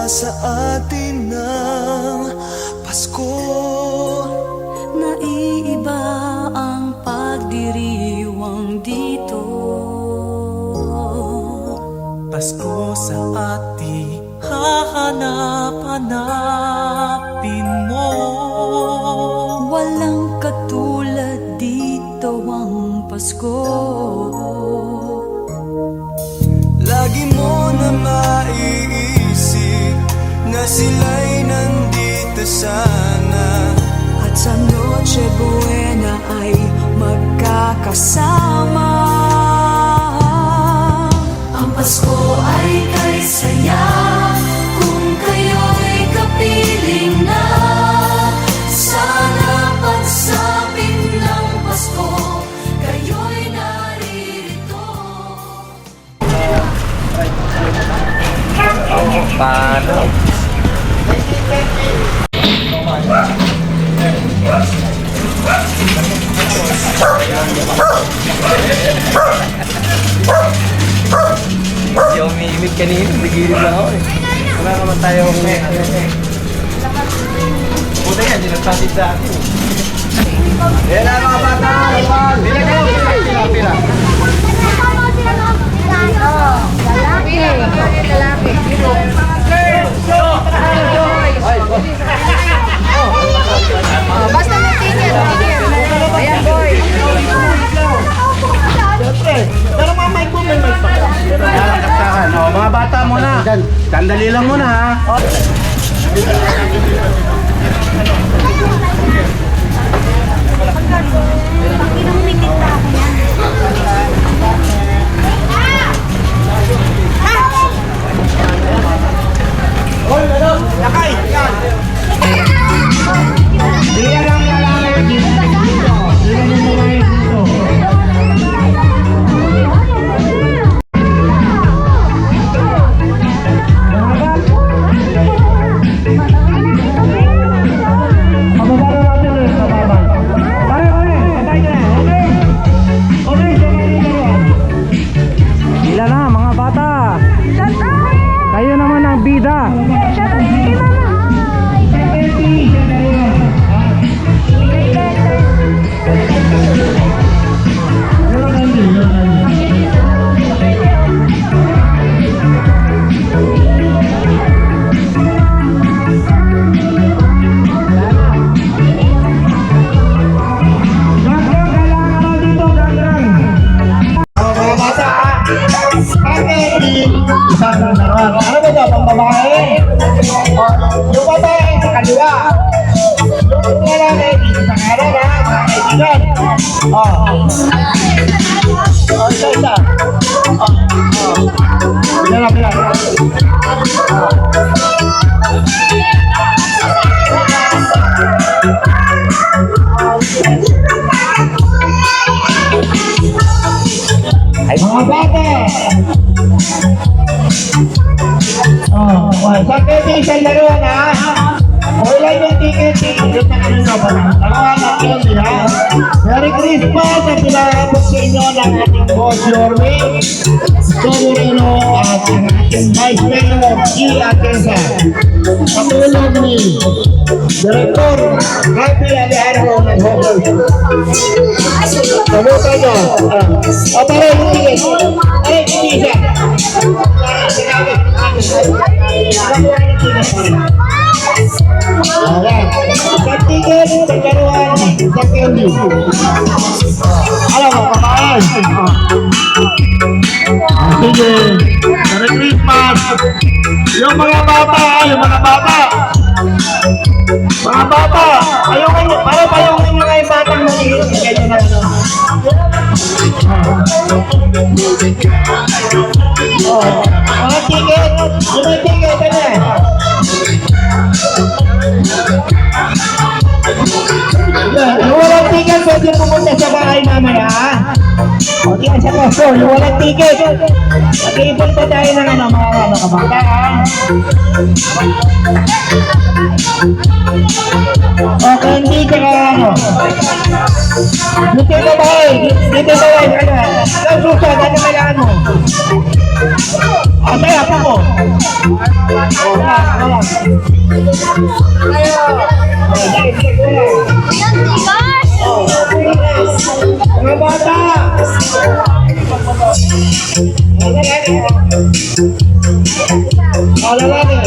Sa atin ng Pasko, naiiba ang pagdiriwang dito. Pasko sa ating hahanap-hanapin mo. Walang katulad dito ang Pasko. Lagi mo na maiisip na sila'y nandito sana, at sa Noche Buena ay magkakasama. Ang Pasko ay kay saya kung kayo'y kapiling na. Sana pagsapit ng Pasko kayo'y naririto. Paano? Hindi ako umiimik kanina, nagilid lang ako eh. Wala naman tayong puta yan, sinasatid sa akin. Yan na mga bata! Pila kayo! Pila! Lalaki. Basta may ticket. Ayan, boy. Siyempre, pero mga mic mo, may mic pa. Kakaksakan. O, mga bata muna. Sandali lang muna, ha? Lakay! Diyan lang lalaki dito. Diyan lang lalaki dito. Ilan na mga bata? Kayo naman ang bida. Ano ba ito? Pang babae? Yung babae sa kaliwa. Yung lalaki dito sa kanan, ha? Mga kaibigan. Isa. Pila. Ay, mga bata! Sa petition na rin, ha? O ilan yung ticket na kanina ba? Tawagan yun, ha? Merry Christmas at pinahapos sa inyo ng ating boss, Yorme Soborino at ating Vice Mayor, G. Atesa. Patulog ni Director Happy Alejandro ng Hogos. Kamutan nyo. O pare yung ticket. Pare yung ticket. Ayan. Sa ticket, sa karuan, sa candy. Alam mo, kamayan. Sige. Merry Christmas. Yung mga bata, Mga bata, para yung mga batang maliit, ganyan na ano. Mga ticket, yung may ticket, ano eh? Yung walang ticket pwede pumunta sa bahay mamaya. O, di sa pasto, yung walang ticket. Mag-iipon pa tayo ng mga kabataan. Okay, hindi ka Dito ka ba Ang susunod, ano kailangan mo? Kaya pa mo. Mga bata! Lalaki!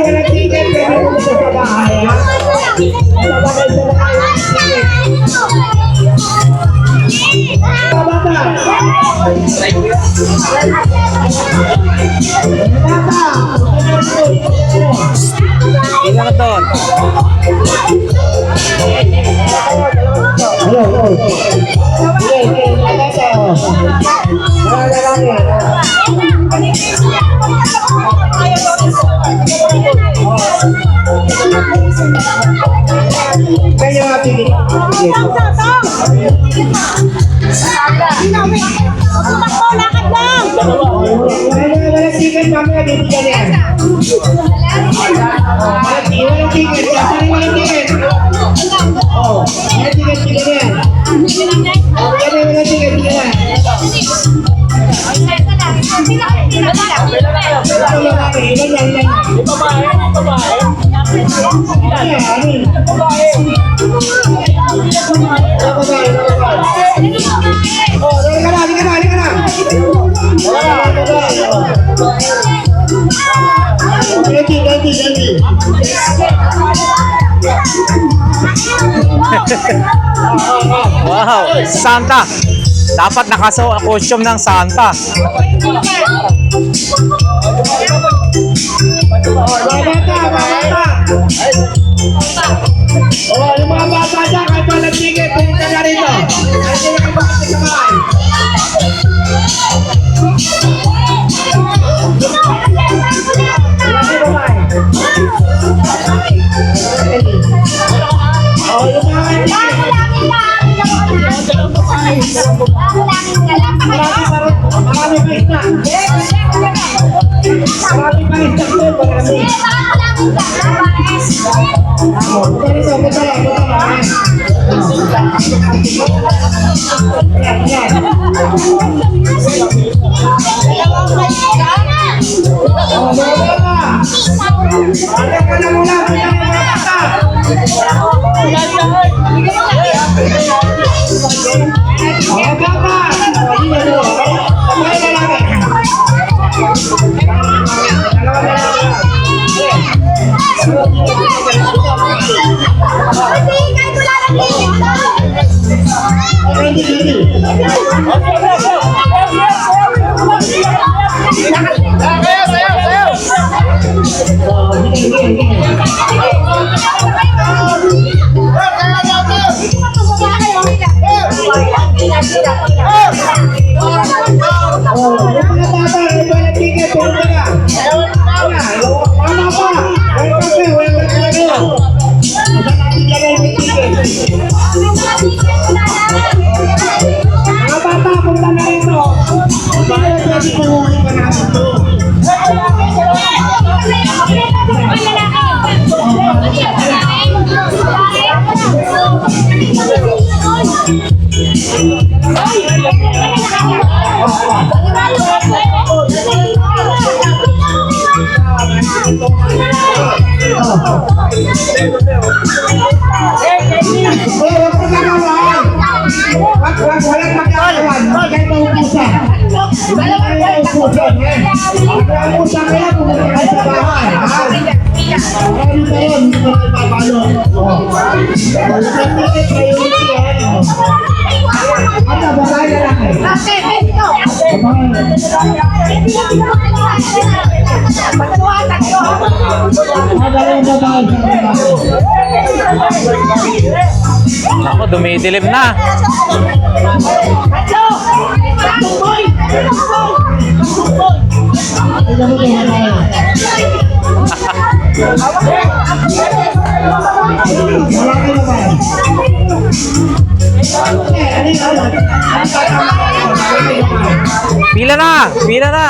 Walang ticket, pero pumunta sa bahay, ha? Mga bata! Ilan ka doon? Kaya nga tigil. Walang ticket, mamaya bibigyan yan. Walang ticket, kasi walang ticket. Oh, walang ticket, bigyan yan. Walang ticket, bigyan yan. Ilan yan? Wow, Santa. Dapat costume ng Santa. Yung mga bata dyan, kahit walang ticket, pumunta na rito. Kasi nakapakit sa bahay. Oh, yung mga marami pa isa. Marami pa isa ko, marami. Punta lang. Ako, dumidilim na. Tignan mo Malaki naman. Pila na! Pila na!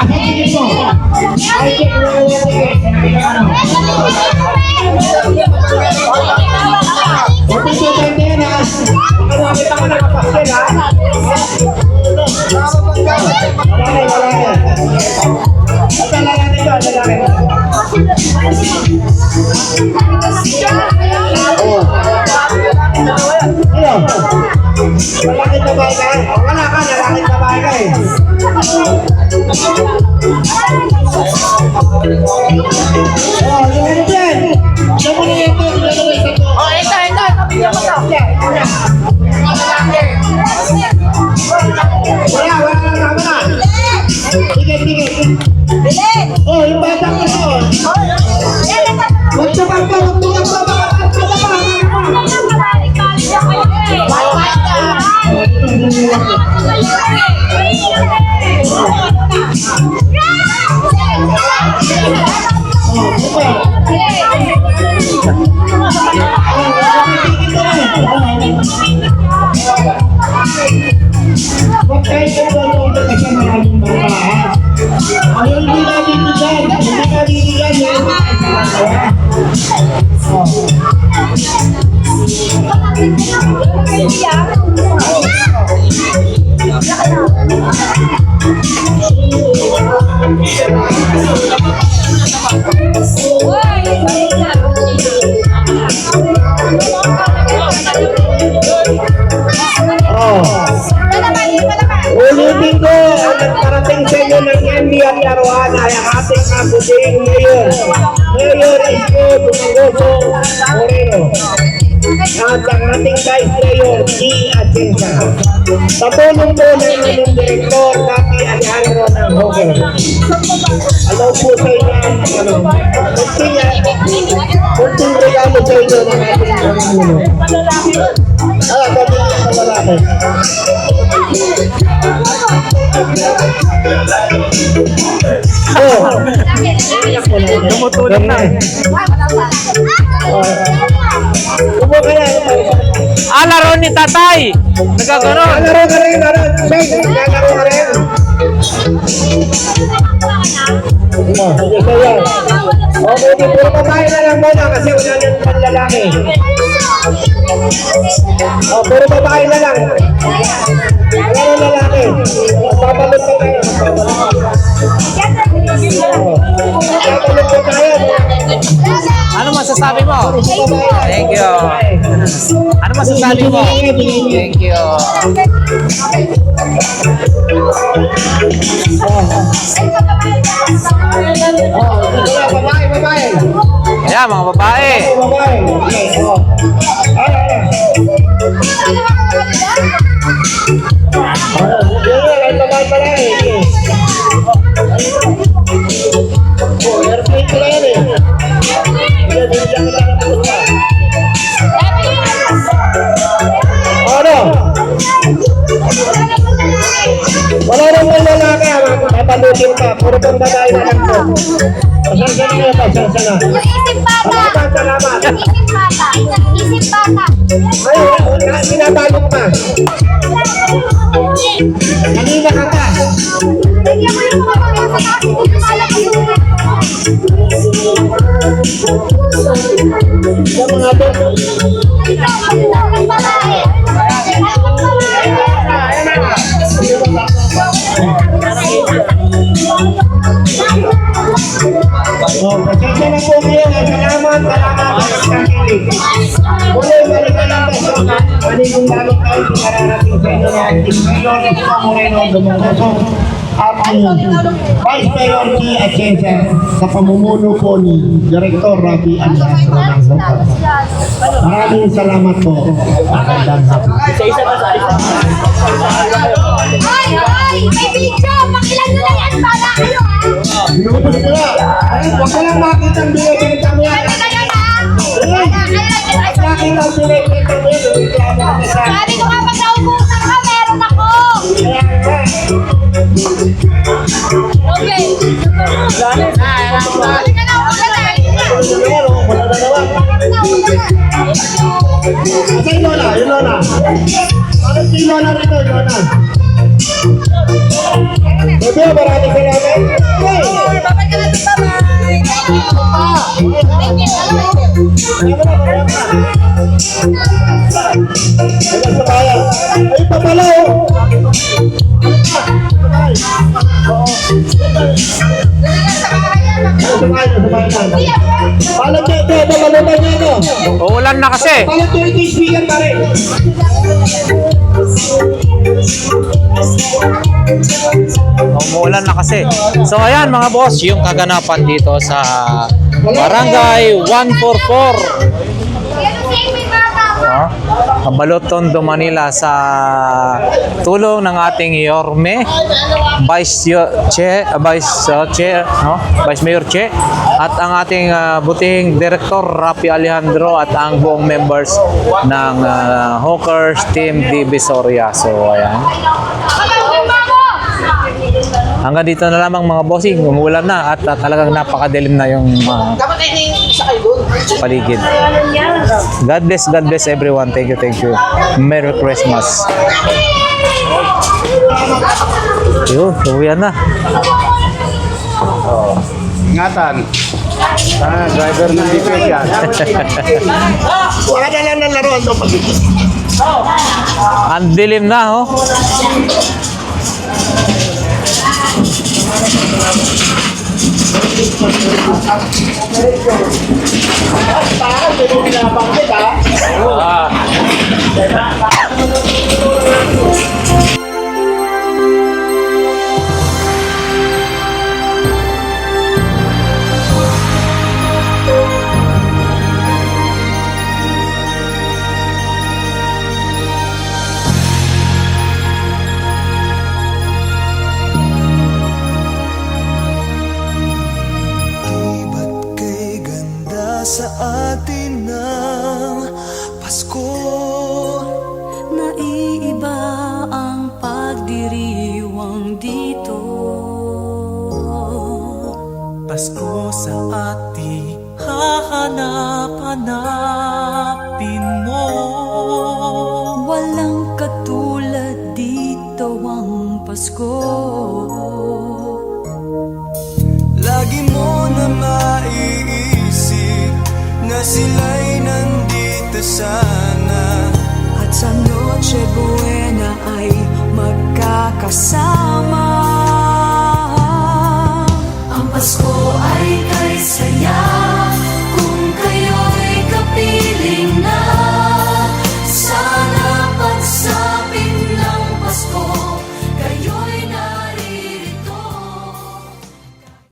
Tingin mo. Ay, check mo yung ticket. Huwag ito tayo yan, ha? Nakakita ko nakapastel, ha? Lalaki. Ito, lalaki ito, lalaki. Oo. Ano? Lalaki na ba ka? Wala ka, lalaki na ba ka eh. Oh, yung dyan. Diyan mo na yan to. Oh, ito. Bigyan mo to. Wala na. Sige. Oh, yung bata ko doon. Huwag sa bangka, huwag sa Huwag kayo sa doon kasi maraming bangka, ha? Ayaw, hindi natin dyan. Hindi natin dyan. Ulitin ko, ang nagparating sa inyo ng MB at laruan ay ang ating kabuting Mayor Isko Dumagoso Moreno at ang ating Vice Mayor G. Atienza. Sa tulong po ng inyong Direktor Kapi Alejandro ng Hoger. Hello po sa inyo. Kunting regalo sa inyo ng ating Pangulo. Gabi sa lalaki. Tumutulong na. Kumo ka na. Laro ni tatay! Nagkaganon! Laro ka rin. Laro ka rin. Sige sa'yo. Okay, puro babae na lang muna kasi wala nang panlalaki. Puro babae na lang. Wala nang lalaki. Papalit pa tayo. Papalit pa tayo. Ano masasabi mo? Thank you. Ano masasabi mo? Thank you. Babae. Ayan, mga babae. Babae. Wala naman lalaki, papalutin ka. Puro pang babae na lang po. Pasensya na. Isip bata! Salamat. Isip bata! Ay, sinabalot pa. Kanina ka pa. Bigyan mo yung mga pag-asa kasi dito malaki yung Yung mga to. Pasensya na po kayo. Salamat sa kilig. Muli, balikan lang tayo. Maligong gamit tayo pinararating sa inyo ng ating Mayor Isko Moreno Dumagoso at ang Vice Mayor G. Atienza sa pamumuno po ni Direktor Rafi Alejandro ng Hoger. Maraming salamat po. Magandang hapon. Ay! May video! Pakilan nyo lang yan para kayo ha! Binubos ko na. Huwag ka lang makita ang binibenta mo yan. Kaya na! Nakita ang binibenta mo yan. Sabi ko nga pag naubusan ka, meron ako! Kaya nga. Okay. Halika na, ulan na. Wala na naman. Asa yung Lola? Yung Lola? Ano si Lola rito? Lola? Bebe, maraming salamat. Hey! Babay ka na dito, bye. Thank you. Ay, papala oh! Paano dito? Malutan niyo ito. Uulan na kasi. Paano dito yung speaker pa rin? Umuulan na kasi. So ayan mga boss, yung kaganapan dito sa Barangay 144. Yan ang same with mga tao. Balotondo, Manila sa tulong ng ating Yorme, Vice Mayor Che, at ang ating butihing Director Rafi Alejandro at ang buong members ng Hawkers Team Divisoria. So ayan. Hanggang dito na lamang mga bossing, umuulan na at talagang napakadilim na yung paligid. God bless everyone. Thank you. Merry Christmas. Yun, uwian na. Ingatan. Driver ng DPS yan. Wala na lang ng laruan to pag Ang dilim na, oh. Parang may mga pinabanggit ha. Ba't kay ganda sa atin ng Pasko? Naiiba ang pagdiriwang dito. Pasko sa ating hahanap-hanapin mo. Walang katulad dito ang Pasko. Lagi mo na maiisip na sila'y nandito sana. At sa Noche Buena ay magkakasama.